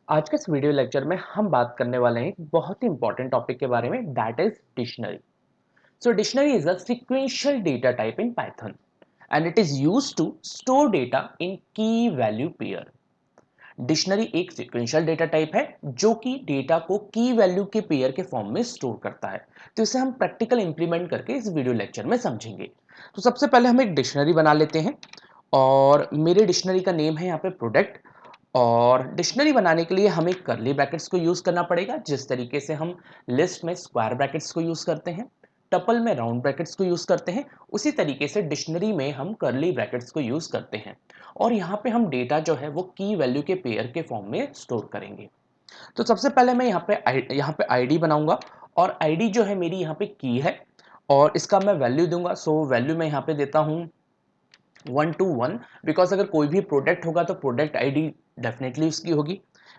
आज के इस वीडियो लेक्चर में हम बात करने वाले हैं एक बहुत ही इंपॉर्टेंट टॉपिक के बारे में, that is dictionary. So dictionary is a sequential data type in Python and it is used to store data in key value pair. Dictionary एक सिक्वेंशियल डेटा टाइप है जो कि डेटा को की वैल्यू के पेयर के फॉर्म में store करता है. तो इसे हम प्रैक्टिकल इंप्लीमेंट करके इस वीडियो लेक्चर में समझेंगे. तो सबसे पहले हम एक डिक्शनरी बना लेते हैं और मेरे डिक्शनरी का नेम है यहाँ पे प्रोडक्ट. और डिक्शनरी बनाने के लिए हमें करली ब्रैकेट्स को यूज करना पड़ेगा, जिस तरीके से हम लिस्ट में स्क्वायर ब्रैकेट्स को यूज करते हैं, टपल में राउंड ब्रैकेट्स को यूज करते हैं, उसी तरीके से डिक्शनरी में हम करली ब्रैकेट्स को यूज करते हैं. और यहाँ पे हम डेटा जो है वो की वैल्यू के पेयर के फॉर्म में स्टोर करेंगे. तो सबसे पहले मैं यहाँ पे आईडी बनाऊंगा और आईडी जो है मेरी यहाँ पे की है और इसका मैं वैल्यू दूंगा. सो वैल्यू मैं यहाँ पे देता हूँ 1 to 1, बिकॉज अगर कोई भी प्रोडक्ट होगा तो प्रोडक्ट आईडी डेफिनेटली उसकी होगी.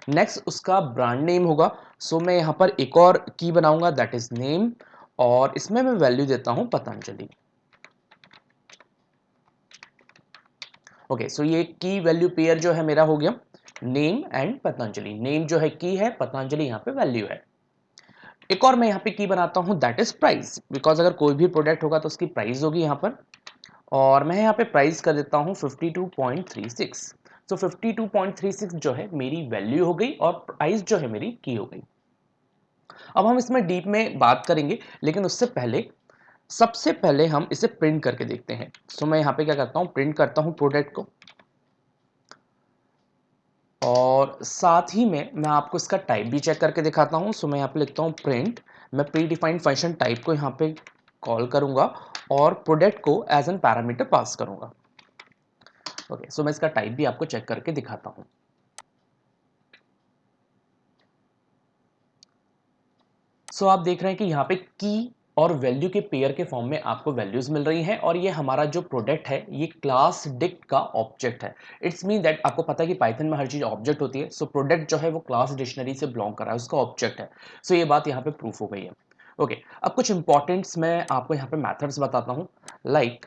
नेक्स्ट उसका ब्रांड नेम होगा. सो मैं यहाँ पर एक और की बनाऊंगा, दैट इज नेम, और इसमें मैं वैल्यू देता हूँ पतंजलि. ओके, सो ये की वैल्यू पेयर जो है मेरा हो गया नेम एंड पतंजलि. नेम जो है की है, पतंजलि यहाँ पे वैल्यू है. एक और मैं यहाँ पे की बनाता हूँ, दैट इज प्राइस, बिकॉज अगर कोई भी प्रोडक्ट होगा तो उसकी प्राइस होगी यहाँ पर. और मैं यहाँ पे प्राइस कर देता हूँ 52.36. सो 52.36 जो है मेरी वैल्यू हो गई और प्राइस जो है मेरी की हो गई. अब हम इसमें डीप में बात करेंगे, लेकिन उससे पहले सबसे पहले हम इसे प्रिंट करके देखते हैं. सो मैं यहाँ पे क्या करता हूँ, प्रिंट करता हूँ प्रोडक्ट को और साथ ही में मैं आपको इसका टाइप भी चेक करके दिखाता हूँ. सो मैं यहाँ पे लिखता हूँ प्रिंट. मैं प्री डिफाइंड फंक्शन टाइप को यहाँ पे कॉल करूंगा और प्रोडक्ट को एज एन पैरामीटर पास करूंगा. ओके, सो मैं इसका टाइप भी आपको चेक करके दिखाता हूँ. सो आप देख रहे हैं कि यहाँ पे की और वैल्यू के पेयर के फॉर्म में आपको वैल्यूज मिल रही हैं और ये हमारा जो प्रोडक्ट है ये क्लास डिक्ट का ऑब्जेक्ट है. इट्स मीन दैट आपको पता है कि पाइथन में हर चीज ऑब्जेक्ट होती है. सो प्रोडक्ट जो है वो क्लास डिक्शनरी से बिलोंग कर रहा है, उसका ऑब्जेक्ट है. सो ये बात यहाँ पे प्रूफ हो गई है. ओके, अब कुछ इंपॉर्टेंट्स मैं आपको यहाँ पे मैथड्स बताता हूँ, लाइक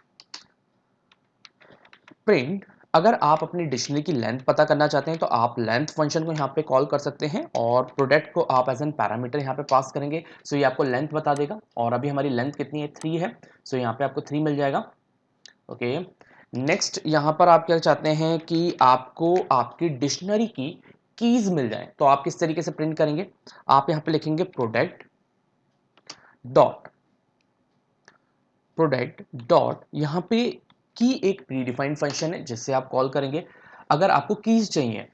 प्रिंट. अगर आप अपनी डिक्शनरी की लेंथ पता करना चाहते हैं तो आप लेंथ फंक्शन को यहाँ पे कॉल कर सकते हैं और प्रोडक्ट को आप एज एन पैरामीटर यहाँ पे पास करेंगे. सो ये आपको लेंथ बता देगा और अभी हमारी लेंथ कितनी है, 3 है. सो यहाँ पे आपको 3 मिल जाएगा. ओके, नेक्स्ट यहाँ पर आप क्या चाहते हैं कि आपको आपकी डिक्शनरी की कीज मिल जाए, तो आप किस तरीके से प्रिंट करेंगे, आप यहाँ पे लिखेंगे डॉट प्रोडक्ट डॉट यहाँ पे की एक प्रीडिफाइंड फंक्शन है जिससे आप कॉल करेंगे. अगर आपको कीज चाहिए,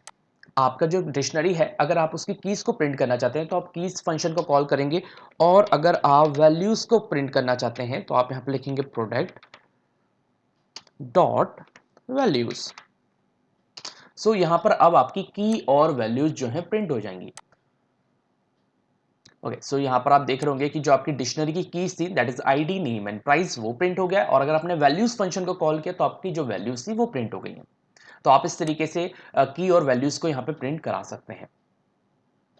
आपका जो डिक्शनरी है अगर आप उसकी कीज को प्रिंट करना चाहते हैं तो आप कीज फंक्शन को कॉल करेंगे. और अगर आप वैल्यूज को प्रिंट करना चाहते हैं तो आप यहाँ पे लिखेंगे प्रोडक्ट डॉट वैल्यूज. सो यहाँ पर अब आपकी की और वैल्यूज जो है प्रिंट हो जाएंगी. ओके, सो यहाँ पर आप देख रहे होंगे कि जो आपकी डिक्शनरी की कीज थी, that is ID, name and price, वो प्रिंट हो गया. और अगर आपने वैल्यूज फंक्शन को कॉल किया तो आपकी जो वैल्यूज थी वो प्रिंट हो गई हैं. तो आप इस तरीके से की और वैल्यूज को यहाँ पे प्रिंट करा सकते हैं.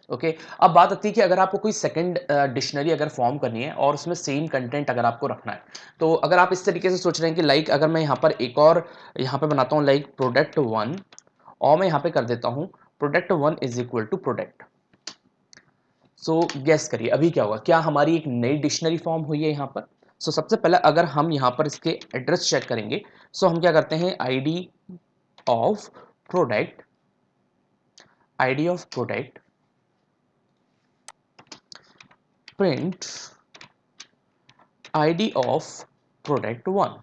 ओके, अब बात आती है कि अगर आपको कोई सेकंड डिक्शनरी अगर फॉर्म करनी है और उसमें सेम कंटेंट अगर आपको रखना है, तो अगर आप इस तरीके से सोच रहे हैं कि लाइक अगर मैं यहाँ पर एक और यहाँ पे बनाता हूँ लाइक प्रोडक्ट 1 और मैं यहाँ पे कर देता हूँ product 1 is equal to product. So guess करिए अभी क्या होगा, क्या हमारी एक नई डिक्शनरी फॉर्म हुई है यहाँ पर. सो सबसे पहले अगर हम यहाँ पर इसके एड्रेस चेक करेंगे, सो हम क्या करते हैं, of product ID of product print ID of product 1.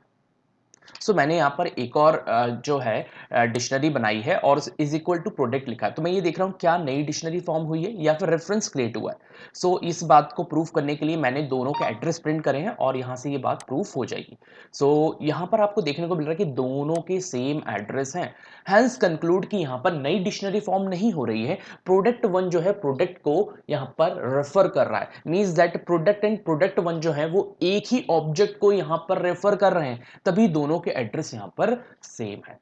सो मैंने यहाँ पर एक और जो है डिक्शनरी बनाई है और इज इक्वल टू प्रोडक्ट लिखा है. तो मैं ये देख रहा हूँ क्या नई डिक्शनरी फॉर्म हुई है या फिर रेफरेंस क्रिएट हुआ है. सो इस बात को प्रूफ करने के लिए मैंने दोनों के एड्रेस प्रिंट करे हैं और यहाँ से ये बात प्रूफ हो जाएगी. सो यहाँ पर आपको देखने को मिल रहा है कि दोनों के सेम एड्रेस हैं. हैंस कंक्लूड कि यहाँ पर नई डिक्शनरी फॉर्म नहीं हो रही है, प्रोडक्ट 1 जो है प्रोडक्ट को यहाँ पर रेफर कर रहा है. Means that product and product 1 जो है वो एक ही ऑब्जेक्ट को यहाँ पर रेफर कर रहे हैं, तभी दोनों के एड्रेस यहां पर सेम है.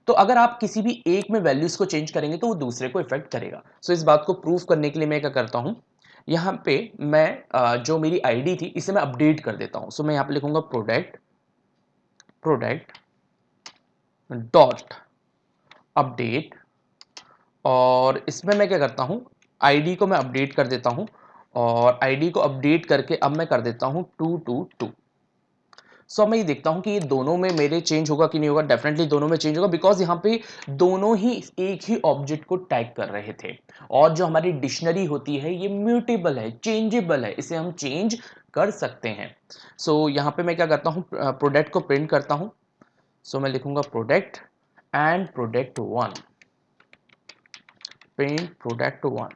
तो अगर आप किसी भी एक में वैल्यूज को चेंज करेंगे तो वो दूसरे को इफेक्ट करेगा. सो इस बात को प्रूव करने के लिए मैं क्या करता हूं, यहां पे मैं जो मेरी आईडी थी इसे मैं अपडेट कर देता हूं. सो मैं यहां पे लिखूंगा प्रोडक्ट प्रोडक्ट डॉट अपडेट और इसमें मैं क्या करता हूँ, आईडी को मैं अपडेट कर देता हूँ और आईडी को अपडेट करके अब मैं कर देता हूँ 222। सो मैं ये देखता हूँ कि ये दोनों में मेरे चेंज होगा कि नहीं होगा। डेफिनेटली दोनों में चेंज होगा बिकॉज यहाँ पे दोनों ही एक ही ऑब्जेक्ट को टैग कर रहे थे। और जो हमारी डिक्शनरी होती है ये म्यूटेबल है, चेंजेबल है, इसे हम चेंज कर सकते हैं। सो यहाँ पे मैं क्या करता हूँ, प्रोडक्ट को प्रिंट करता हूँ। सो मैं लिखूंगा product and product one, print product one.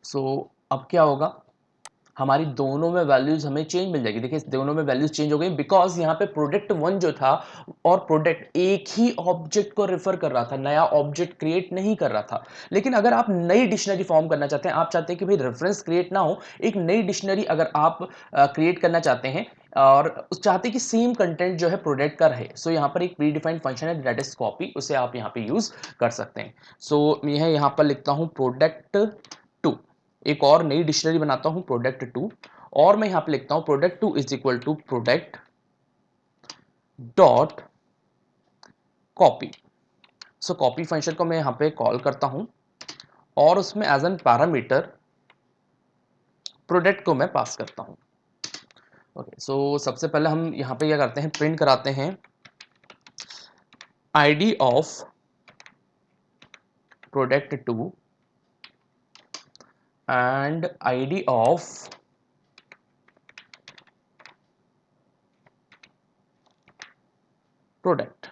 So अब क्या होगा, हमारी दोनों में वैल्यूज हमें चेंज मिल जाएगी। देखिए दोनों में वैल्यूज चेंज हो गई बिकॉज यहाँ पे प्रोडक्ट वन जो था और प्रोडक्ट एक ही ऑब्जेक्ट को रेफर कर रहा था, नया ऑब्जेक्ट क्रिएट नहीं कर रहा था। लेकिन अगर आप नई डिक्शनरी फॉर्म करना चाहते हैं, आप चाहते हैं कि भाई रेफरेंस क्रिएट ना हो, एक नई डिक्शनरी अगर आप क्रिएट करना चाहते हैं और उस चाहते हैं कि सेम कंटेंट जो है प्रोडक्ट का रहे, सो यहाँ पर एक प्री डिफाइंड फंक्शन है दैट इज कॉपी, उसे आप यहाँ पे यूज कर सकते हैं। सो मैं यहाँ पर लिखता हूँ प्रोडक्ट टू, एक और नई डिक्शनरी बनाता हूं प्रोडक्ट टू, और मैं यहां पे लिखता हूं product two is equal to product dot copy. So copy function को मैं यहां पे कॉल करता हूं और उसमें एज एन पैरामीटर प्रोडक्ट को मैं पास करता हूं। ओके, सो सबसे पहले हम यहां पे क्या करते हैं, प्रिंट कराते हैं ID of product two and ID of product.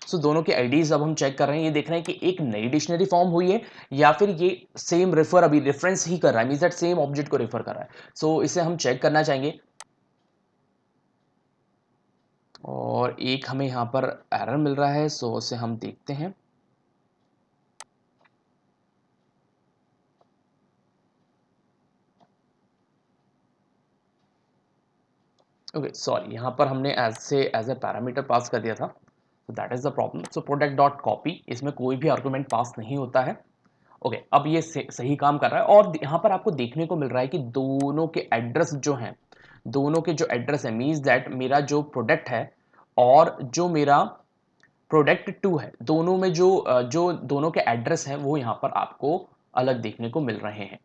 So दोनों के आईडीज अब हम चेक कर रहे हैं, ये देख रहे हैं कि एक नई डिक्शनरी फॉर्म हुई है या फिर ये सेम रेफर अभी रेफरेंस ही कर रहा है, मींस दैट सेम ऑब्जेक्ट को रेफर कर रहा है। सो इसे हम चेक करना चाहेंगे और एक हमें यहाँ पर एरर मिल रहा है, सो उसे हम देखते हैं। ओके सॉरी, यहाँ पर हमने एज ए पैरामीटर पास कर दिया था, so that is the problem. So product dot copy, इसमें कोई भी आर्गुमेंट पास नहीं होता है। ओके अब ये सही काम कर रहा है और यहाँ पर आपको देखने को मिल रहा है कि दोनों के एड्रेस जो हैं, दोनों के जो एड्रेस है मीन्स दैट मेरा जो प्रोडक्ट है और जो मेरा प्रोडक्ट टू है, दोनों में जो दोनों के एड्रेस हैं वो यहाँ पर आपको अलग देखने को मिल रहे हैं।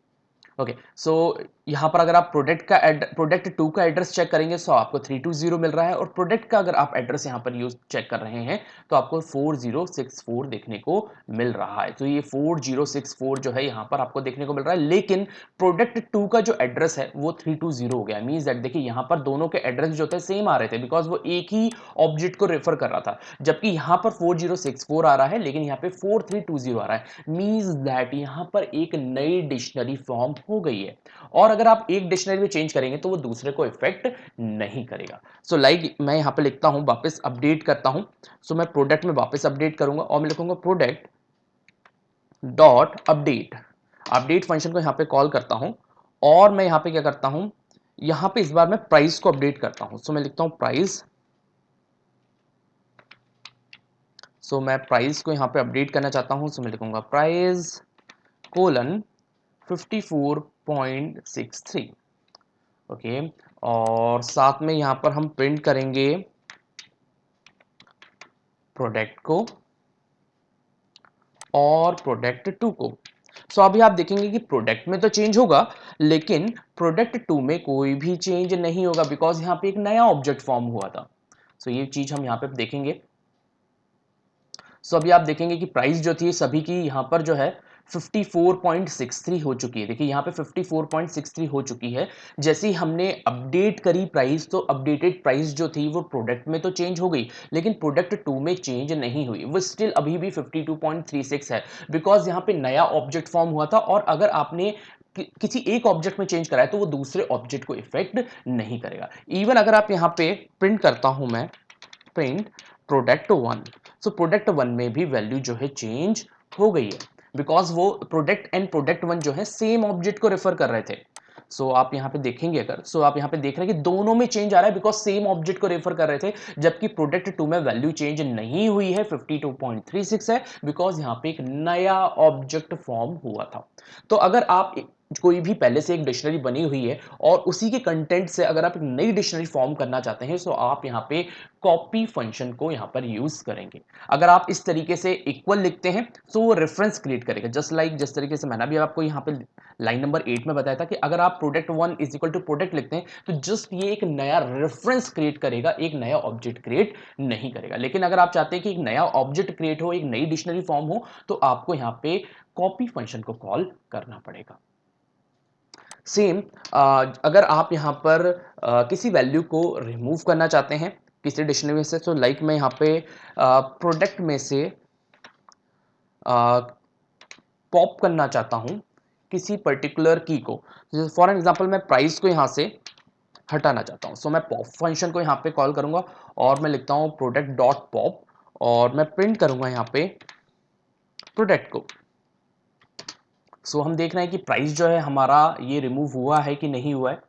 ओके सो यहाँ पर अगर आप प्रोडक्ट टू का एड्रेस चेक करेंगे तो आपको 320 मिल रहा है और प्रोडक्ट का अगर आप एड्रेस यहाँ पर यूज चेक कर रहे हैं तो आपको 4064 देखने को मिल रहा है। तो ये 4064 जो है यहाँ पर आपको देखने को मिल रहा है, लेकिन प्रोडक्ट टू का जो एड्रेस है वो 320 हो गया। मीन्स दैट देखिए यहाँ पर दोनों के एड्रेस जो थे सेम आ रहे थे बिकॉज वो एक ही ऑब्जेक्ट को रेफर कर रहा था, जबकि यहाँ पर 4064 आ रहा है लेकिन यहाँ पे 4320 आ रहा है। मीन्स दैट यहाँ पर एक नई डिक्शनरी फॉर्म हो गई है और अगर आप एक डिक्शनरी में चेंज करेंगे तो वो दूसरे को इफेक्ट नहीं करेगा। सो लाइक मैं यहाँ पे लिखता हूँ, वापस अपडेट करता हूँ। सो मैं प्रोडक्ट में वापस अपडेट करूंगा और मैं लिखूंगा product dot update, update function को यहाँ पे कॉल करता हूँ और मैं यहाँ पे क्या करता हूँ, यहाँ पे इस बार मैं प्राइस को अपडेट करता हूँ। सो मैं लिखता हूँ प्राइस, सो मैं प्राइस को यहाँ पे अपडेट करना चाहता हूँ। सो मैं लिखूंगा प्राइस कोलन 54.63। ओके और साथ में यहाँ पर हम प्रिंट करेंगे प्रोडक्ट को और प्रोडक्ट टू को। सो अभी आप देखेंगे कि प्रोडक्ट में तो चेंज होगा लेकिन प्रोडक्ट टू में कोई भी चेंज नहीं होगा बिकॉज यहाँ पे एक नया ऑब्जेक्ट फॉर्म हुआ था। सो ये चीज हम यहाँ पे देखेंगे। सो अभी आप देखेंगे कि प्राइस जो थी सभी की यहाँ पर जो है 54.63 हो चुकी है। देखिए यहाँ पे 54.63 हो चुकी है। जैसे ही हमने अपडेट करी प्राइस तो अपडेटेड प्राइस जो थी वो प्रोडक्ट में तो चेंज हो गई लेकिन प्रोडक्ट टू में चेंज नहीं हुई, वो स्टिल अभी भी 52.36 है बिकॉज यहाँ पे नया ऑब्जेक्ट फॉर्म हुआ था और अगर आपने किसी एक ऑब्जेक्ट में चेंज करा है तो वो दूसरे ऑब्जेक्ट को इफेक्ट नहीं करेगा। इवन अगर आप यहाँ पे प्रिंट करता हूं मैं print product one, so product one में भी वैल्यू जो है चेंज हो गई है बिकॉज वो प्रोडक्ट एंड प्रोडक्ट वन जो है सेम ऑब्जेक्ट को रेफर कर रहे थे। सो आप यहाँ पे देखेंगे अगर, सो आप यहाँ पे देख रहे हैं कि दोनों में चेंज आ रहा है बिकॉज सेम ऑब्जेक्ट को रेफर कर रहे थे, जबकि प्रोडक्ट टू में वैल्यू चेंज नहीं हुई है, 52.36 है बिकॉज यहाँ पे एक नया ऑब्जेक्ट फॉर्म हुआ था। तो अगर आप कोई भी पहले से एक डिक्शनरी बनी हुई है और उसी के कंटेंट से अगर आप एक नई डिक्शनरी फॉर्म करना चाहते हैं तो आप यहाँ पे कॉपी फंक्शन को यहाँ पर यूज करेंगे। अगर आप इस तरीके से इक्वल लिखते हैं तो वो रेफरेंस क्रिएट करेगा, जस्ट लाइक जिस तरीके से मैंने भी आपको यहाँ पे लाइन नंबर 8 में बताया था कि अगर आप product 1 is equal to product लिखते हैं तो जस्ट ये एक नया रेफरेंस क्रिएट करेगा, एक नया ऑब्जेक्ट क्रिएट नहीं करेगा। लेकिन अगर आप चाहते हैं कि एक नया ऑब्जेक्ट क्रिएट हो, एक नई डिक्शनरी फॉर्म हो, तो आपको यहाँ पे कॉपी फंक्शन को कॉल करना पड़ेगा। सेम अगर आप यहाँ पर किसी वैल्यू को रिमूव करना चाहते हैं किसी डिक्शनरी में से, तो लाइक मैं यहाँ पे प्रोडक्ट में से पॉप करना चाहता हूँ किसी पर्टिकुलर की को। फॉर एग्जांपल मैं प्राइस को यहाँ से हटाना चाहता हूँ, सो मैं पॉप फंक्शन को यहाँ पे कॉल करूँगा और मैं लिखता हूँ प्रोडक्ट डॉट पॉप और मैं प्रिंट करूँगा यहाँ पे प्रोडक्ट को। सो हम देख रहे हैं कि प्राइस जो है हमारा ये रिमूव हुआ है कि नहीं हुआ है।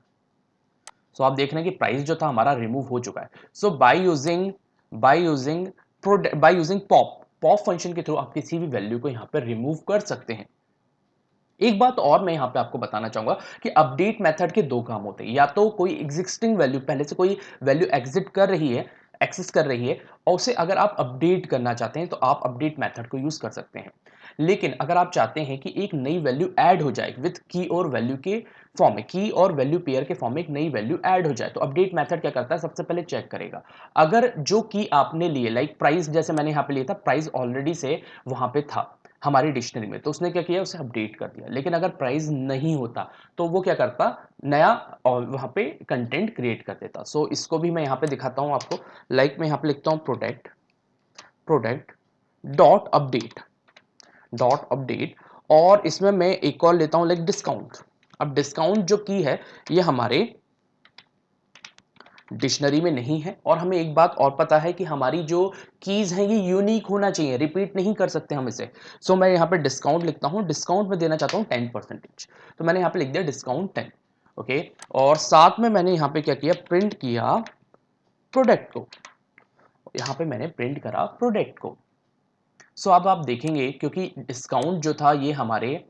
सो आप देख रहे हैं कि प्राइस जो था हमारा रिमूव हो चुका है। So by using pop pop function के थ्रू आप किसी भी वैल्यू को यहाँ पर रिमूव कर सकते हैं। एक बात और मैं यहाँ पे आपको बताना चाहूंगा कि अपडेट मेथड के दो काम होते हैं, या तो कोई एग्जिस्टिंग वैल्यू पहले से कोई वैल्यू एग्जिट कर रही है, एक्सेस कर रही है और उसे अगर आप अपडेट करना चाहते हैं तो आप अपडेट मेथड को यूज कर सकते हैं। लेकिन अगर आप चाहते हैं कि एक नई वैल्यू ऐड हो जाए विद की और वैल्यू के फॉर्म में, की और वैल्यू पेयर के फॉर्म में एक नई वैल्यू ऐड हो जाए, तो अपडेट मेथड क्या करता है, सबसे पहले चेक करेगा अगर जो की आपने लिए लाइक प्राइस, जैसे मैंने यहाँ पे लिया था प्राइस ऑलरेडी से वहां पे था हमारी डिक्शनरी में, तो उसने क्या किया उसे अपडेट कर दिया। लेकिन अगर प्राइस नहीं होता तो वो क्या करता, नया और वहां पे कंटेंट क्रिएट कर देता। सो इसको भी मैं यहाँ पे दिखाता हूँ आपको। लाइक मैं यहाँ पे लिखता हूँ प्रोडक्ट प्रोडक्ट डॉट अपडेट और इसमें मैं एक और लेता हूँ लाइक डिस्काउंट। अब डिस्काउंट जो की है ये हमारे डिक्शनरी में नहीं है और हमें एक बात और पता है कि हमारी जो कीज हैं ये यूनिक होना चाहिए, रिपीट नहीं कर सकते हम इसे। सो मैं यहाँ पे डिस्काउंट लिखता हूँ, डिस्काउंट में देना चाहता हूँ 10%, तो मैंने यहाँ पे लिख दिया डिस्काउंट 10। ओके, और साथ में मैंने यहाँ पे क्या किया, प्रिंट किया प्रोडक्ट को, यहाँ पे मैंने प्रिंट करा प्रोडक्ट को। सो अब आप देखेंगे क्योंकि डिस्काउंट जो था ये हमारे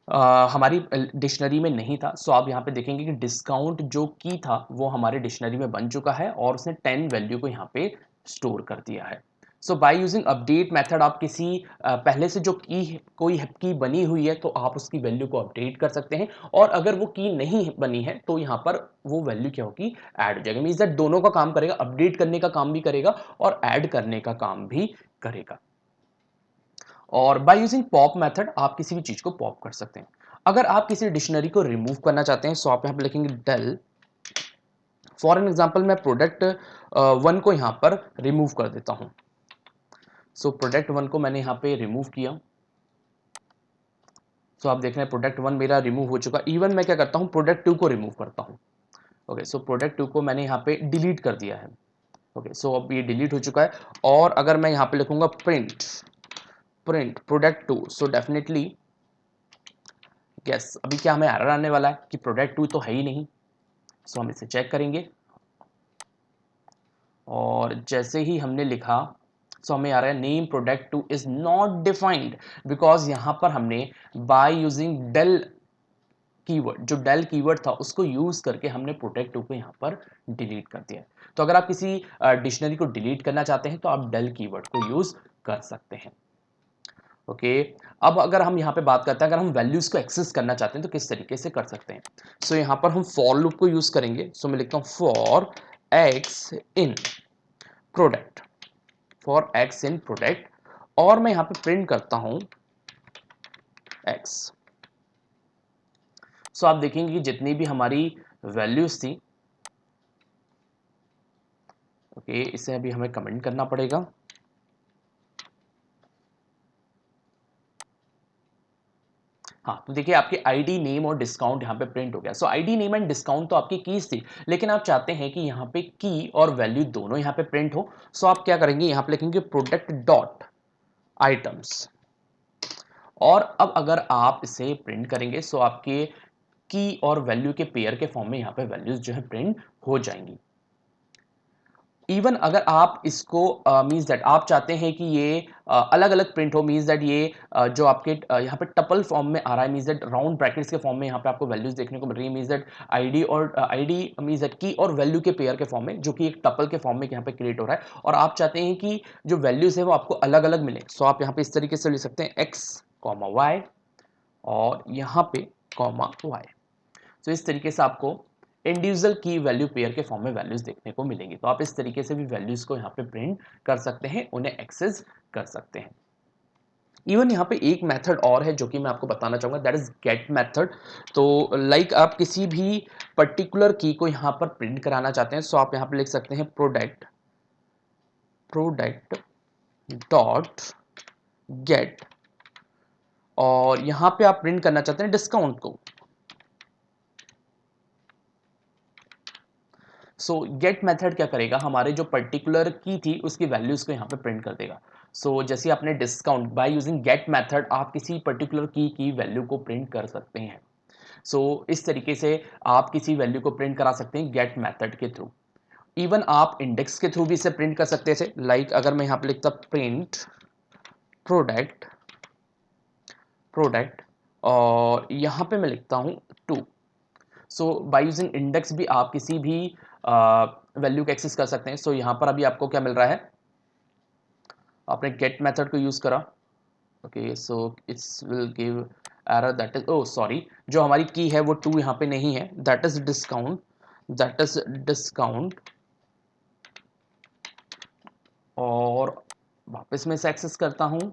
हमारी डिक्शनरी में नहीं था। सो आप यहाँ पे देखेंगे कि डिस्काउंट जो की था वो हमारे डिक्शनरी में बन चुका है और उसने 10 वैल्यू को यहाँ पे स्टोर कर दिया है। So by using update method आप किसी पहले से जो कोई की बनी हुई है तो आप उसकी वैल्यू को अपडेट कर सकते हैं, और अगर वो की नहीं बनी है तो यहाँ पर वो वैल्यू क्या होगी, ऐड हो जाएगी। मींस दैट दोनों का काम करेगा, अपडेट करने का काम भी करेगा और ऐड करने का काम भी करेगा। और बाय यूजिंग पॉप मेथड आप किसी भी चीज को पॉप कर सकते हैं। अगर आप किसी डिक्शनरी को रिमूव करना चाहते हैं सो आप यहाँ पे लिखेंगे डेल। फॉर एन एग्जांपल मैं प्रोडक्ट 1 को यहाँ पर रिमूव कर देता हूँ। सो प्रोडक्ट 1 को मैंने यहाँ पे रिमूव किया। सो आप देख रहे हैं प्रोडक्ट 1 मेरा रिमूव हो चुका। इवन मैं क्या करता हूँ, प्रोडक्ट 2 को रिमूव करता हूँ। ओके, सो प्रोडक्ट 2 को मैंने यहाँ पे डिलीट कर दिया है। ओके, सो अब ये डिलीट हो चुका है। और अगर मैं यहाँ पे लिखूंगा print print product 2, so definitely yes, अभी क्या हमें एरर आने वाला है कि प्रोडक्ट 2 तो है ही नहीं। सो हम इसे चेक करेंगे और जैसे ही हमने लिखा सो हमें आ रहा है name product 2 is not defined, because यहां पर हमने बाय यूजिंग डेल कीवर्ड, जो डेल कीवर्ड था उसको यूज करके हमने प्रोडक्ट 2 को यहां पर डिलीट कर दिया। तो अगर आप किसी डिक्शनरी को डिलीट करना चाहते हैं तो आप डेल कीवर्ड को यूज कर सकते हैं। ओके, अब अगर हम यहाँ पे बात करते हैं, अगर हम वैल्यूज को एक्सेस करना चाहते हैं तो किस तरीके से कर सकते हैं। सो यहाँ पर हम फॉर लूप को यूज करेंगे। सो मैं लिखता हूँ for x in product, for x in product, और मैं यहाँ पे प्रिंट करता हूं एक्स। सो आप देखेंगे कि जितनी भी हमारी वैल्यूज थी, ओके, इसे अभी हमें कमेंट करना पड़ेगा। हाँ, तो देखिए आपकी आईडी नेम और डिस्काउंट यहाँ पे प्रिंट हो गया। सो आईडी नेम एंड डिस्काउंट तो आपकी कीज थी, लेकिन आप चाहते हैं कि यहाँ पे की और वैल्यू दोनों यहाँ पे प्रिंट हो। सो आप क्या करेंगे, यहाँ पे लिखेंगे प्रोडक्ट डॉट आइटम्स, और अब अगर आप इसे प्रिंट करेंगे सो आपके की और वैल्यू के पेयर के फॉर्म में यहाँ पे वैल्यूज जो है प्रिंट हो जाएंगी। इवन अगर आप इसको मीन्स दैट आप चाहते हैं कि ये अलग अलग प्रिंट हो, मीन्स दैट ये जो आपके यहाँ पे टपल फॉर्म में आ रहा है, मीन्स दैट राउंड ब्रैकेट्स के फॉर्म में यहाँ पे आपको वैल्यूज देखने को मिल रही है, मीन्स दैट आईडी और आईडी मीन्स दैट की और वैल्यू के पेयर के फॉर्म में, जो कि एक टपल के फॉर्म में यहाँ पे क्रिएट हो रहा है, और आप चाहते हैं कि जो वैल्यूज है वो आपको अलग अलग मिले। सो आप यहाँ पे इस तरीके से लिख सकते हैं x कॉमा वाई और यहाँ पे कॉमा वाई। तो इस तरीके से आपको इंडिविजुअल की वैल्यू पेयर के फॉर्म में वैल्यूज देखने को मिलेंगी। तो आप इस तरीके से भी वैल्यूज को यहाँ पे प्रिंट कर सकते हैं, उन्हें एक्सेस कर सकते हैं। इवन यहाँ पे एक मेथड और है जो कि मैं आपको बताना चाहूंगा, दैट इज गेट मेथड। तो लाइक आप किसी भी पर्टिकुलर की को यहाँ पर प्रिंट कराना चाहते हैं, सो आप यहाँ पे लिख सकते हैं प्रोडक्ट डॉट गेट, और यहाँ पे आप प्रिंट करना चाहते हैं डिस्काउंट को। सो गेट मेथड क्या करेगा, हमारे जो पर्टिकुलर की थी उसकी वैल्यूज को यहाँ पे प्रिंट कर देगा। सो जैसे आपने discount, by using get method आप किसी पर्टिकुलर की वैल्यू को प्रिंट कर सकते हैं। सो इस तरीके से आप किसी वैल्यू को प्रिंट करा सकते हैं गेट मेथड के थ्रू। इवन आप इंडेक्स के थ्रू भी इसे प्रिंट कर सकते हैं। लाइक अगर मैं यहाँ पे लिखता प्रिंट प्रोडक्ट प्रोडक्ट और यहाँ पे मैं लिखता हूँ 2। सो बाय यूजिंग इंडेक्स भी आप किसी भी वैल्यू को एक्सेस कर सकते हैं। सो यहाँ पर अभी आपको क्या मिल रहा है, आपने गेट मेथड को यूज करा, okay, so it's will give error, that is, oh sorry, जो हमारी की है वो 2 यहाँ पे नहीं है, that is discount, that is discount, और वापस मैं इसे एक्सेस करता हूँ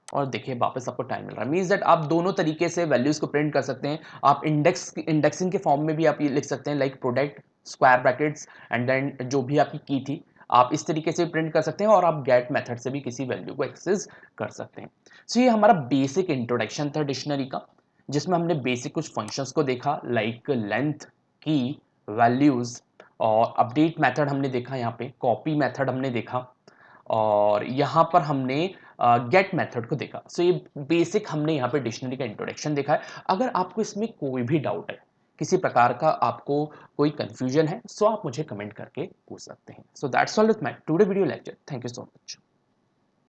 और देखिए वापस आपको टाइम मिल रहा है। मीन्स दैट आप दोनों तरीके से वैल्यूज को प्रिंट कर सकते हैं। आप इंडेक्सिंग के फॉर्म में भी आप ये लिख सकते हैं, like product square brackets and then जो भी आपकी की थी आप इस तरीके से प्रिंट कर सकते हैं, और आप गेट मेथड से भी किसी वैल्यू को एक्सेस कर सकते हैं। सो ये हमारा बेसिक इंट्रोडक्शन था डिक्शनरी का, जिसमें हमने बेसिक कुछ फंक्शंस को देखा, लाइक लेंथ, की, वैल्यूज, और अपडेट मेथड हमने देखा, यहाँ पे कॉपी मेथड हमने देखा, और यहाँ पर हमने गेट मेथड को देखा। सो ये बेसिक हमने यहाँ पे डिक्शनरी का इंट्रोडक्शन देखा है। अगर आपको इसमें कोई भी डाउट है, किसी प्रकार का आपको कोई कंफ्यूजन है, सो आप मुझे कमेंट करके पूछ सकते हैं। So that's all with my today video lecture. Thank you so much.